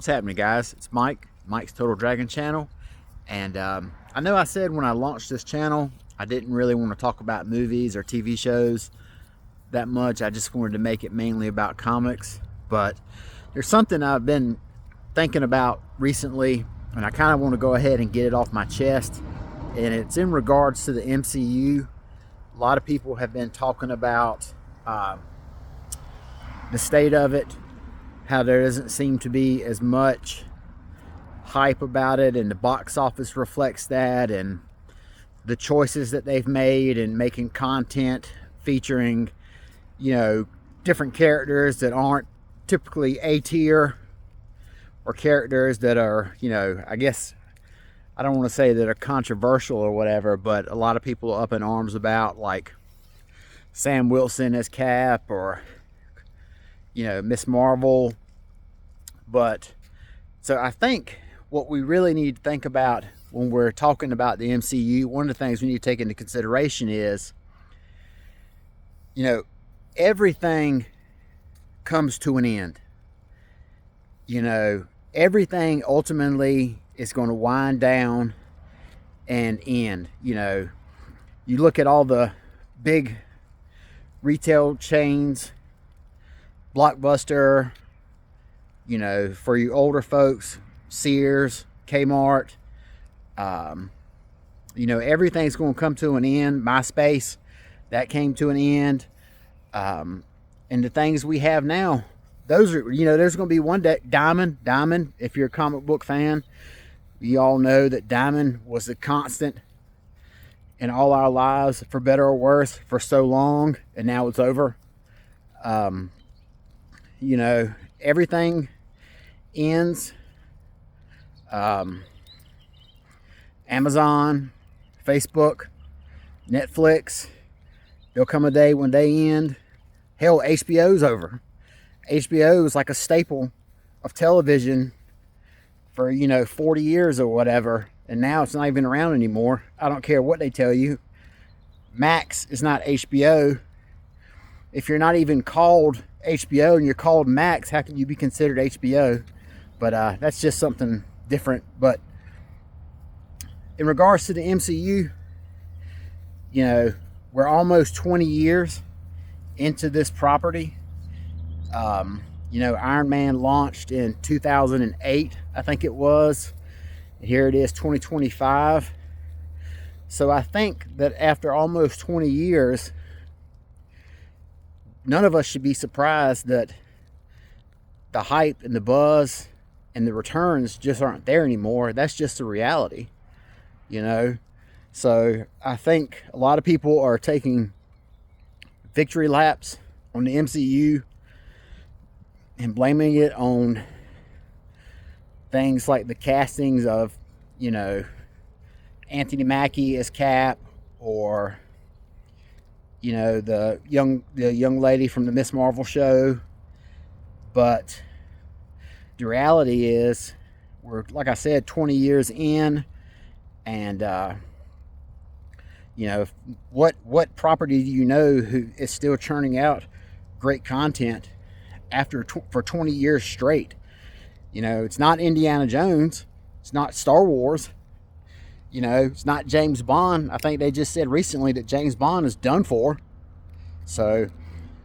What's happening, guys? It's Mike's Total Dragon channel. And I know I said when I launched this channel, I didn't really want to talk about movies or TV shows that much. I just wanted to make it mainly about comics. But there's something I've been thinking about recently, and I kind of want to go ahead and get it off my chest. And it's in regards to the MCU. A lot of people have been talking about the state of it, how there doesn't seem to be as much hype about it, and the box office reflects that, and the choices that they've made in making content featuring, different characters that aren't typically A tier, or characters that are, I guess, I don't want to say that are controversial or whatever, but a lot of people are up in arms about, like Sam Wilson as Cap, or Miss Marvel. But so I think what we really need to think about when we're talking about the MCU, one of the things we need to take into consideration is, everything comes to an end. Everything ultimately is going to wind down and end. You look at all the big retail chains, Blockbuster, for you older folks, Sears, Kmart, everything's going to come to an end. MySpace, that came to an end. And the things we have now, those are, there's going to be one day. Diamond, if you're a comic book fan, you all know that Diamond was a constant in all our lives, for better or worse, for so long, and now it's over. Everything ends. Amazon, Facebook, Netflix, there'll come a day when they end. Hell, HBO's over. HBO is like a staple of television for 40 years or whatever, and now it's not even around anymore. I don't care what they tell you. Max is not HBO. If you're not even called HBO and you're called Max, how can you be considered HBO? But that's just something different. But in regards to the MCU, we're almost 20 years into this property. Iron Man launched in 2008, I think it was. And here it is, 2025. So I think that after almost 20 years, none of us should be surprised that the hype and the buzz and the returns just aren't there anymore. That's just the reality, So I think a lot of people are taking victory laps on the MCU and blaming it on things like the castings of, Anthony Mackie as Cap, or the young lady from the Miss Marvel show. But the reality is, we're, like I said, 20 years in, and what property do you know who is still churning out great content for 20 years straight? It's not Indiana Jones, it's not Star Wars, it's not James Bond. I think they just said recently that James Bond is done for. So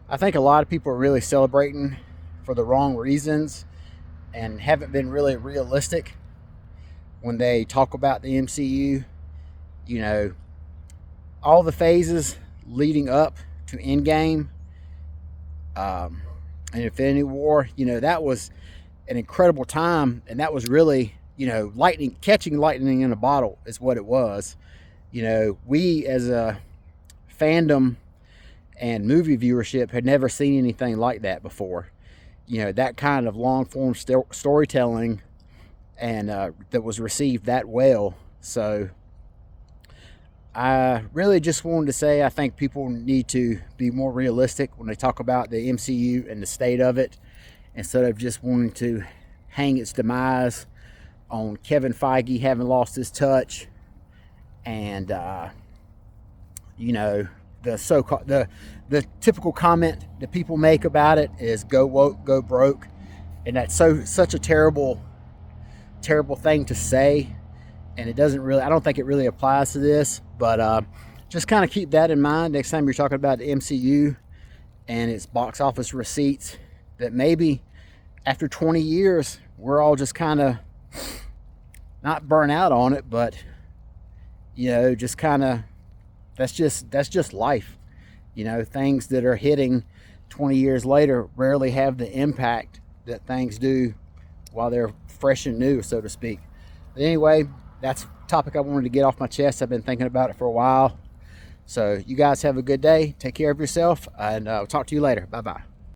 I think a lot of people are really celebrating for the wrong reasons and haven't been really realistic when they talk about the MCU. All the phases leading up to Endgame, and Infinity War, that was an incredible time, and that was really, catching lightning in a bottle is what it was. We as a fandom and movie viewership had never seen anything like that before. That kind of long-form storytelling, and that was received that well. So I really just wanted to say, I think people need to be more realistic when they talk about the MCU and the state of it, instead of just wanting to hang its demise on Kevin Feige having lost his touch, and the typical comment that people make about it is "go woke, go broke," and that's such a terrible terrible thing to say, and it doesn't really, I don't think it really applies to this, but just kind of keep that in mind next time you're talking about the MCU and its box office receipts, that maybe after 20 years, we're all just kind of not burnt out on it, but you know, just kind of, that's just life. You know, things that are hitting 20 years later rarely have the impact that things do while they're fresh and new, so to speak. But anyway, that's a topic I wanted to get off my chest. I've been thinking about it for a while. So you guys have a good day. Take care of yourself, and I'll talk to you later. Bye-bye.